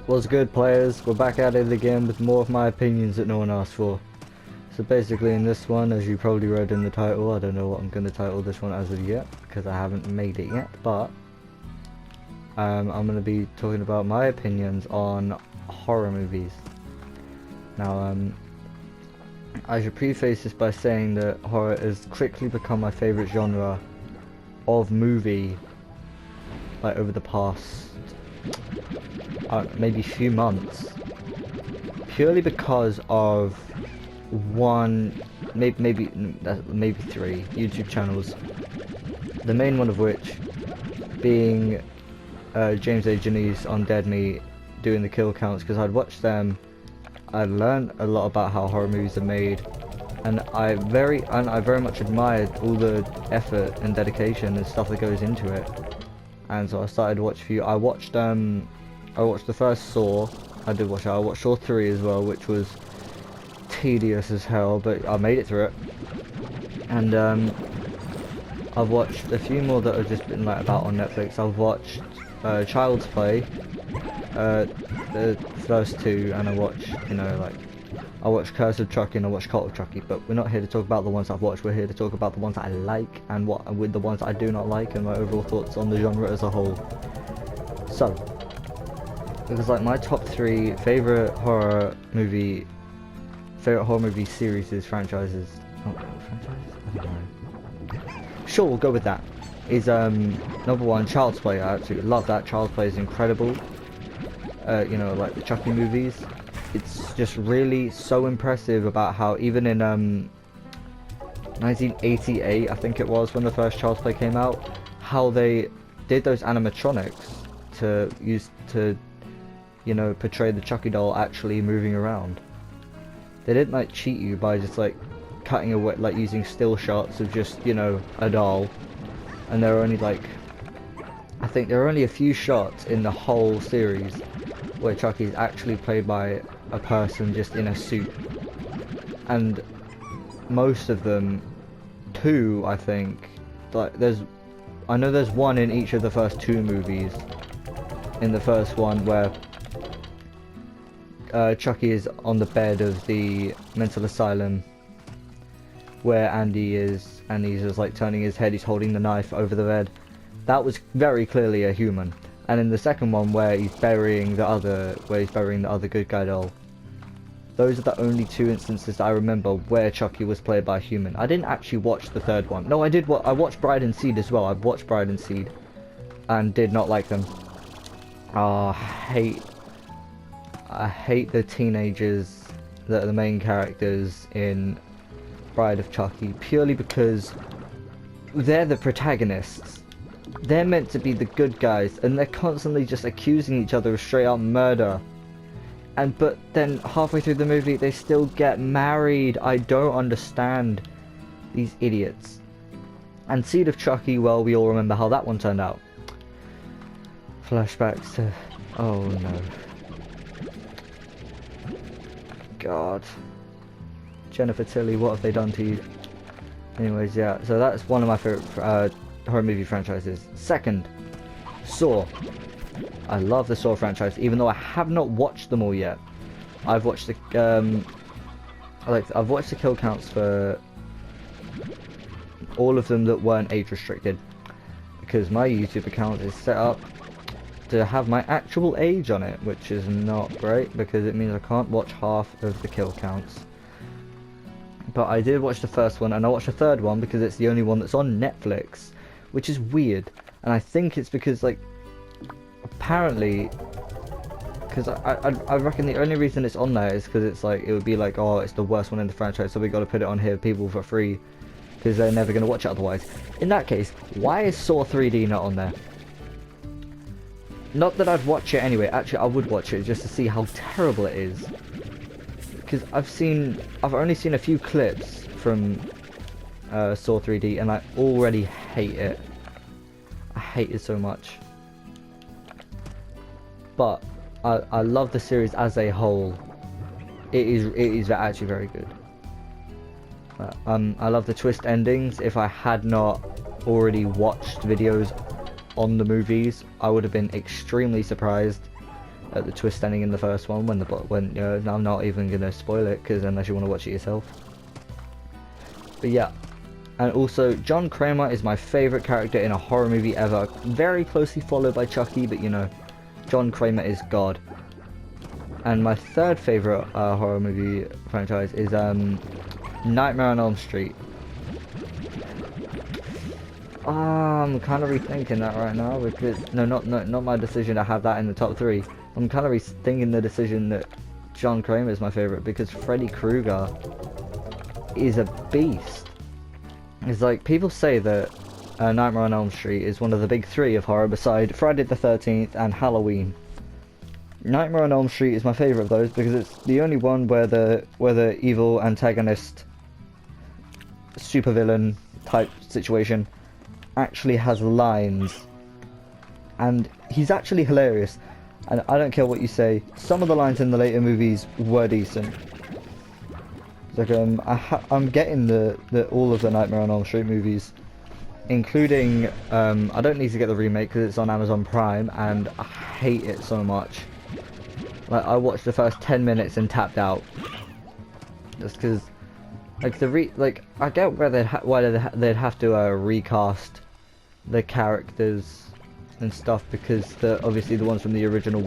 What's good, players? We're back at it again with more of my opinions that no one asked for. So basically in this one, as you probably read in the title, I don't know what I'm going to title this one as of yet, because I haven't made it yet, but I'm going to be talking about my opinions on horror movies. Now, I should preface this by saying that horror has quickly become my favourite genre of movie, like over the past maybe few months, purely because of maybe three YouTube channels, the main one of which being James A. Janice on Dead Meat doing the kill counts, because I'd watched them, I learned a lot about how horror movies are made, and I very much admired all the effort and dedication and stuff that goes into it. And so I started to watch a few. I watched the first Saw. I watched Saw 3 as well, which was tedious as hell, but I made it through it. And I've watched a few more that have just been like about on Netflix. I've watched Child's Play, the first two, and I watched, I watched Curse of Chucky and I watched Cult of Chucky. But we're not here to talk about the ones I've watched. We're here to talk about the ones that I like and with the ones that I do not like, and my overall thoughts on the genre as a whole. So, because like my top three favorite horror movie series franchises. Oh, franchises? I don't know. Sure, we'll go with that. Is number one, Child's Play. I absolutely love that. Child's Play is incredible. Like the Chucky movies. It's just really so impressive about how even in 1988, I think it was, when the first Child's Play came out, how they did those animatronics to portray the Chucky doll actually moving around. They didn't like cheat you by just like cutting away, like using still shots of just, a doll. And there are only I think there are only a few shots in the whole series where Chucky is actually played by a person just in a suit. And most of them, two, I think, I know there's one in each of the first two movies. In the first one where Chucky is on the bed of the mental asylum, where he's just like turning his head, he's holding the knife over the bed. That was very clearly a human. And in the second one where he's burying the other good guy doll, those are the only two instances I remember where Chucky was played by a human. I didn't actually watch the third one. No, I did. I watched Bride and Seed as well. I've watched Bride and Seed and did not like them. I hate the teenagers that are the main characters in Bride of Chucky, purely because they're the protagonists. They're meant to be the good guys, and they're constantly just accusing each other of straight up murder. But then halfway through the movie, they still get married. I don't understand these idiots. And Seed of Chucky, well, we all remember how that one turned out. Flashbacks to... oh no. God. Jennifer Tilly, what have they done to you? Anyways, yeah, so that's one of my favorite horror movie franchises. Second, Saw. I love the Saw franchise, even though I have not watched them all yet. I've watched the I've watched the kill counts for all of them that weren't age restricted, because my YouTube account is set up to have my actual age on it, which is not great because it means I can't watch half of the kill counts. But I did watch the first one, and I watched the third one because it's the only one that's on Netflix, which is weird. And I think it's because, apparently, because I reckon the only reason it's on there is because it's it would be oh, it's the worst one in the franchise, so we got to put it on here for people for free, because they're never going to watch it otherwise. In that case, why is Saw 3D not on there? Not that I'd watch it anyway. Actually, I would watch it just to see how terrible it is. Because I've only seen a few clips from Saw 3D, and I already hate it. I hate it so much. But I love the series as a whole. It is actually very good. I love the twist endings. If I had not already watched videos on the movies, I would have been extremely surprised at the twist ending in the first one when you know, I'm not even gonna spoil it because unless you want to watch it yourself. But yeah, and also John Kramer is my favorite character in a horror movie ever, very closely followed by Chucky, but you know, John Kramer is God. And my third favorite horror movie franchise is Nightmare on Elm Street. I'm kind of rethinking that right now because not my decision to have that in the top 3. I'm kind of rethinking the decision that John Kramer is my favorite because Freddy Krueger is a beast. It's like people say that Nightmare on Elm Street is one of the big 3 of horror beside Friday the 13th and Halloween. Nightmare on Elm Street is my favorite of those because it's the only one where the evil antagonist supervillain type situation actually has lines, and he's actually hilarious. And I don't care what you say, some of the lines in the later movies were decent. Like I'm getting the all of the Nightmare on Elm Street movies, including I don't need to get the remake because it's on Amazon Prime, and I hate it so much. Like I watched the first 10 minutes and tapped out, just because like I get where they'd have to recast the characters and stuff because obviously the ones from the original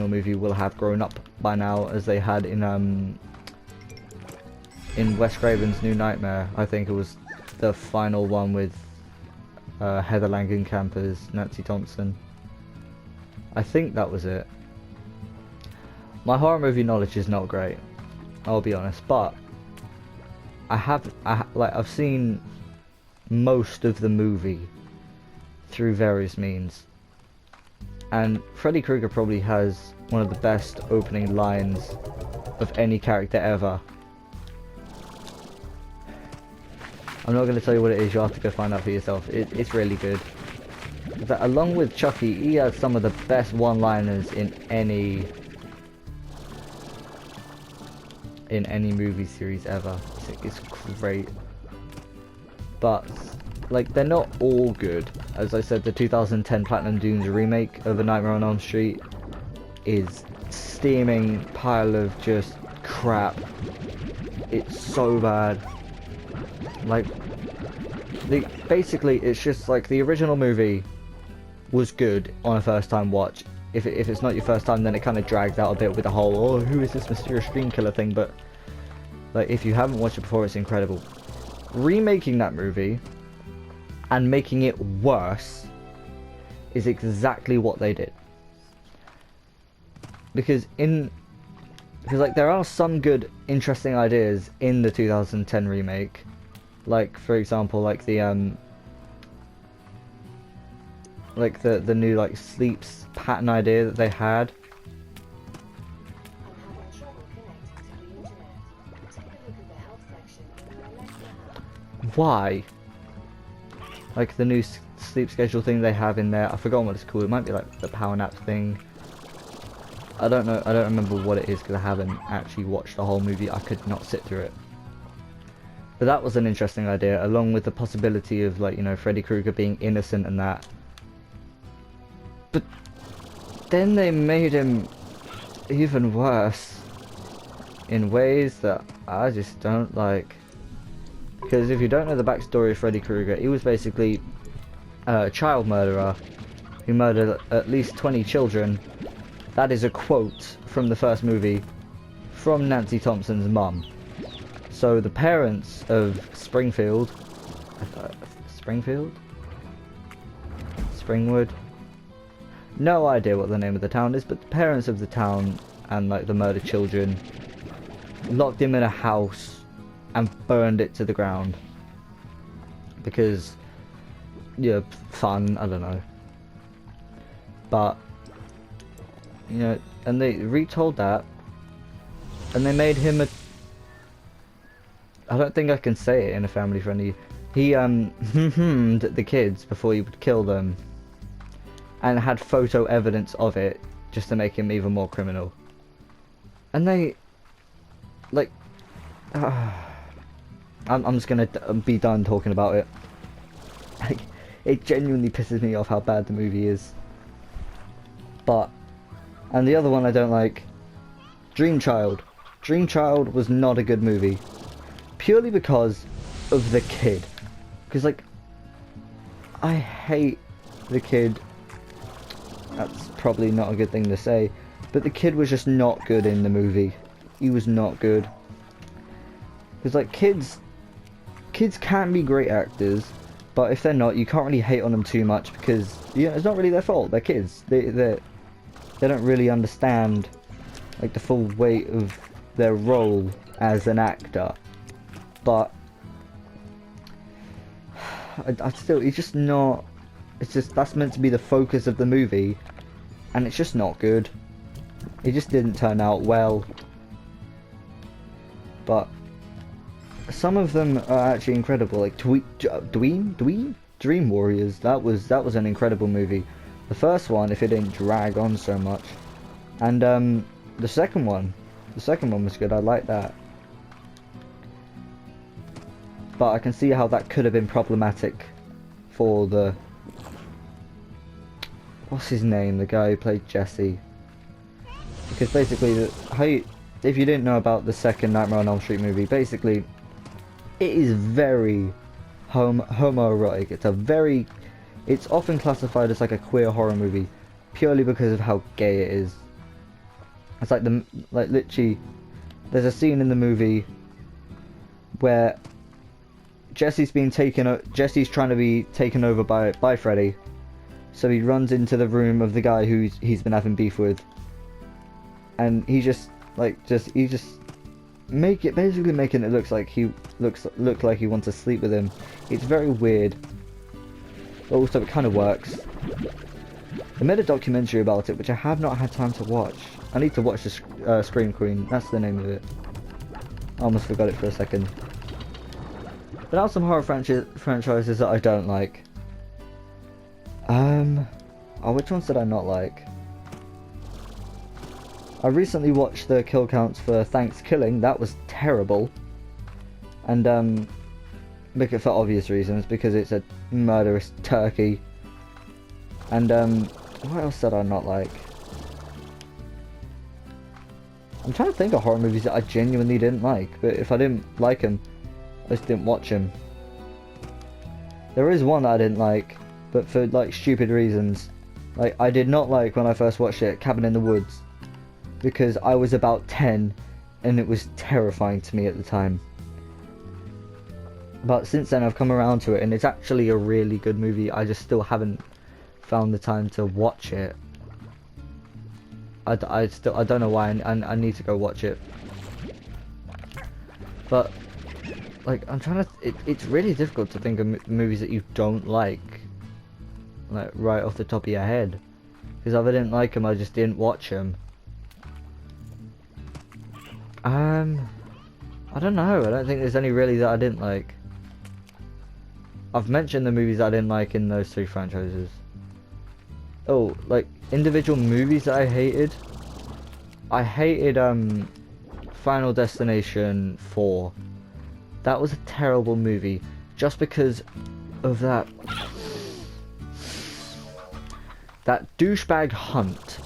movie will have grown up by now, as they had in Wes Craven's New Nightmare. I think it was the final one with Heather Langenkamp as Nancy Thompson. I think that was it. My horror movie knowledge is not great, I'll be honest, but I've seen most of the movie through various means, and Freddy Krueger probably has one of the best opening lines of any character ever. I'm not going to tell you what it is, you'll have to go find out for yourself. It's really good. That, along with Chucky, he has some of the best one-liners in any movie series ever. It's great. But like, they're not all good. As I said, the 2010 Platinum Dunes remake of A Nightmare on Elm Street is steaming pile of just crap. It's so bad. Like, basically it's just like the original movie was good on a first time watch. If it's not your first time, then it kind of drags out a bit with the whole, oh, who is this mysterious dream killer thing, but like, if you haven't watched it before, it's incredible. Remaking that movie and making it worse is exactly what they did. Because like, there are some good, interesting ideas in the 2010 remake. Like, for example, like the new like sleep pattern idea that they had. Why? Like the new sleep schedule thing they have in there. I forgot what it's called. It might be like the power nap thing. I don't know. I don't remember what it is because I haven't actually watched the whole movie. I could not sit through it. But that was an interesting idea, along with the possibility of, like, you know, Freddy Krueger being innocent and that. But then they made him even worse in ways that I just don't like. Because if you don't know the backstory of Freddy Krueger, he was basically a child murderer who murdered at least 20 children. That is a quote from the first movie from Nancy Thompson's mum. So the parents of Springwood, no idea what the name of the town is, but the parents of the town and like the murdered children locked him in a house and burned it to the ground because, yeah, fun, I don't know. But, you know, and they retold that and they made him a, I don't think I can say it in a family friendly. He the kids before he would kill them, and had photo evidence of it just to make him even more criminal. And they, like, I'm just gonna be done talking about it. Like, it genuinely pisses me off how bad the movie is. But, and the other one I don't like, Dream Child. Dream Child was not a good movie. Purely because of the kid. Because, like, I hate the kid. That's probably not a good thing to say. But the kid was just not good in the movie. He was not good. Because, like, kids can be great actors. But if they're not, you can't really hate on them too much. Because, you know, it's not really their fault. They're kids. They don't really understand, like, the full weight of their role as an actor. But I still, it's just not, it's just, that's meant to be the focus of the movie, and it's just not good. It just didn't turn out well. But some of them are actually incredible, like Dream Warriors. That was an incredible movie. The first one, if it didn't drag on so much, and the second one was good. I like that. But I can see how that could have been problematic for the... What's his name? The guy who played Jesse. Because basically, if you didn't know about the second Nightmare on Elm Street movie, basically, it is very homoerotic. It's often classified as like a queer horror movie, purely because of how gay it is. It's like literally, there's a scene in the movie where Jesse's trying to be taken over by Freddy, so he runs into the room of the guy who he's been having beef with, and basically making it look like he wants to sleep with him. It's very weird, but also it kind of works. They made a documentary about it, which I have not had time to watch. I need to watch the Scream Queen. That's the name of it. I almost forgot it for a second. But now some horror franchises that I don't like. Which ones did I not like? I recently watched the kill counts for Thanksgiving. That was terrible. And for obvious reasons, because it's a murderous turkey. And what else did I not like? I'm trying to think of horror movies that I genuinely didn't like, but if I didn't like them, I just didn't watch them. There is one that I didn't like, but for like stupid reasons. Like, I did not like when I first watched it, Cabin in the Woods, because I was about 10 and it was terrifying to me at the time. But since then I've come around to it and it's actually a really good movie. I just still haven't found the time to watch it. I don't know why. I need to go watch it. But like, I'm trying to. It's really difficult to think of movies that you don't like right off the top of your head. Because if I didn't like them, I just didn't watch them. I don't know. I don't think there's any really that I didn't like. I've mentioned the movies that I didn't like in those three franchises. Oh, like individual movies that I hated. I hated Final Destination 4. That was a terrible movie, just because of that douchebag Hunt.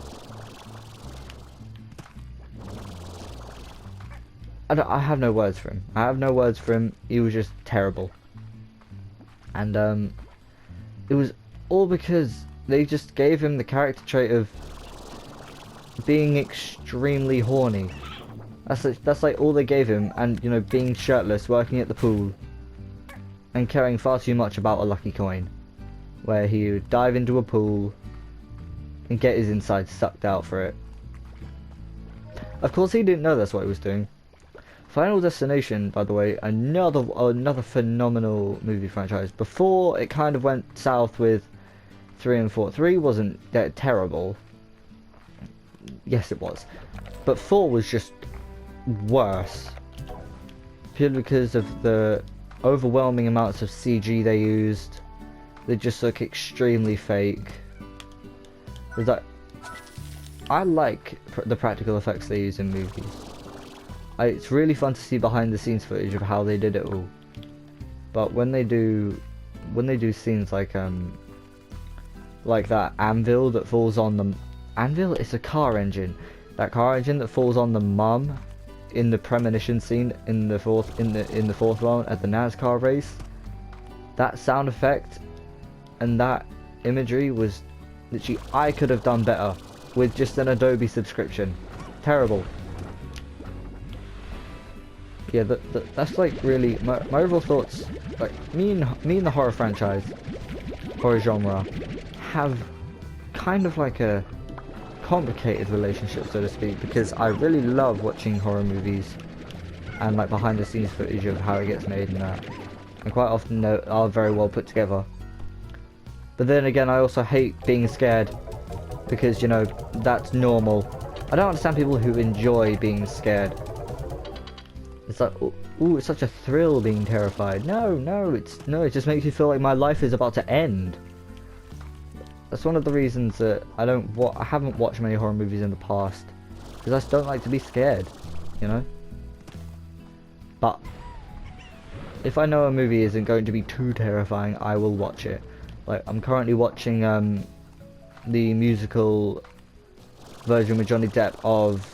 I have no words for him. I have no words for him. He was just terrible. And it was all because they just gave him the character trait of being extremely horny. That's like all they gave him, and you know, being shirtless, working at the pool, and caring far too much about a lucky coin, where he would dive into a pool and get his insides sucked out for it. Of course, he didn't know that's what he was doing. Final Destination, by the way, another phenomenal movie franchise. Before it kind of went south with 3 and 4. 3 wasn't that terrible. Yes, it was. But 4 was just worse. Purely because of the overwhelming amounts of CG they used. They just look extremely fake. I like the practical effects they use in movies. It's really fun to see behind the scenes footage of how they did it all. But when they do scenes like that anvil that falls on anvil? It's a car engine. That car engine that falls on the mum in the premonition scene in the fourth one at the NASCAR race. That sound effect and that imagery was literally, I could have done better with just an Adobe subscription. Terrible. Yeah, that's like really my overall thoughts. Like me and the horror franchise, horror genre, have kind of like a complicated relationship, so to speak, because I really love watching horror movies and like behind the scenes footage of how it gets made and that, and quite often they are very well put together. But then again, I also hate being scared because, you know, that's normal. I don't understand people who enjoy being scared. It's like, ooh, it's such a thrill being terrified. No, it just makes you feel like my life is about to end. That's one of the reasons that I haven't watched many horror movies in the past, because I just don't like to be scared, you know. But if I know a movie isn't going to be too terrifying, I will watch it. Like, I'm currently watching the musical version with Johnny Depp of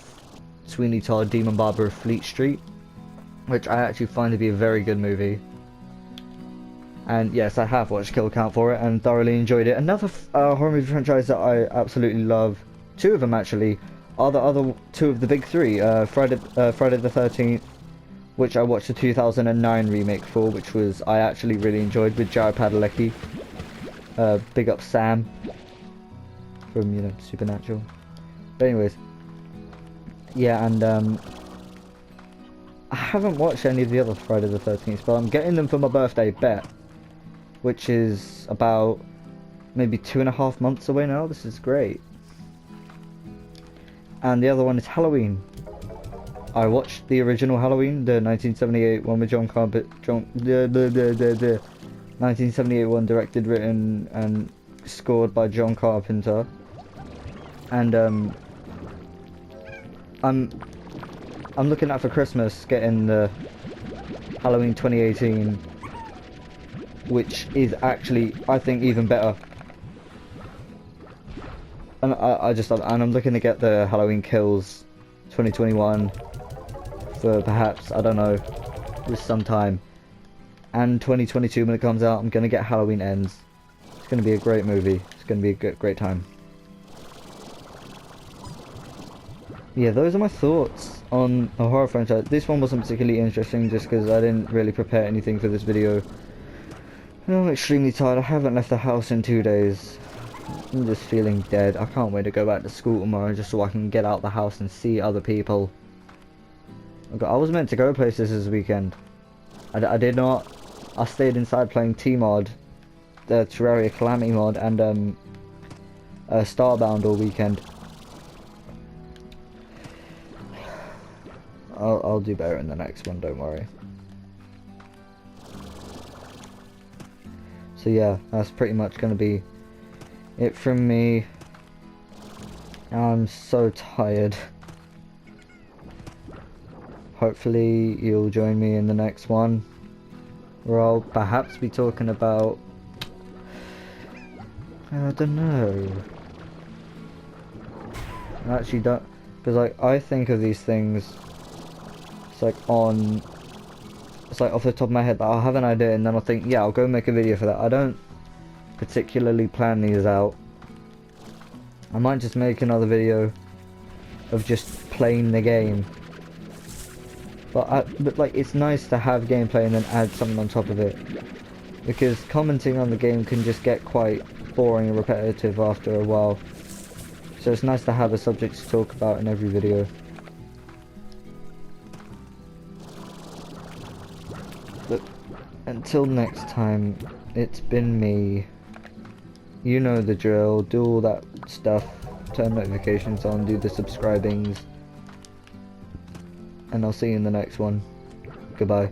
Sweeney Todd, Demon Barber of Fleet Street, which I actually find to be a very good movie. And yes, I have watched Kill Count for it and thoroughly enjoyed it. Another horror movie franchise that I absolutely love, two of them actually, are the other two of the big three. Friday the 13th, which I watched the 2009 remake for, which was I actually really enjoyed, with Jared Padalecki. Big up Sam from, you know, Supernatural. But anyways, yeah, and I haven't watched any of the other Friday the 13th, but I'm getting them for my birthday, bet, which is about maybe 2.5 months away now. This is great. And the other one is Halloween. I watched the original Halloween, the 1978 one with the 1978 one, directed, written, and scored by John Carpenter. And I'm looking at for Christmas getting the Halloween 2018, which is actually, I think, even better. And I'm looking to get the Halloween Kills 2021 for perhaps, I don't know, with some time. And 2022 when it comes out, I'm gonna get Halloween Ends. It's gonna be a great movie. It's gonna be a great time. Yeah, those are my thoughts on a horror franchise. This one wasn't particularly interesting just because I didn't really prepare anything for this video. I'm extremely tired. I haven't left the house in 2 days. I'm just feeling dead. I can't wait to go back to school tomorrow just so I can get out the house and see other people. I was meant to go places this weekend. I did not. I stayed inside playing T-Mod, the Terraria Calamity mod, and Starbound all weekend. I'll do better in the next one, don't worry. So yeah, that's pretty much going to be it from me. I'm so tired. Hopefully you'll join me in the next one, where I'll perhaps be talking about, I don't know. I actually don't, because like I think of these things, it's like off the top of my head that I'll have an idea and then I'll think, yeah, I'll go make a video for that. I don't particularly plan these out. I might just make another video of just playing the game. But like, it's nice to have gameplay and then add something on top of it, because commenting on the game can just get quite boring and repetitive after a while. So it's nice to have a subject to talk about in every video. But until next time, it's been me. You know the drill. Do all that stuff. Turn notifications on. Do the subscribings. And I'll see you in the next one. Goodbye.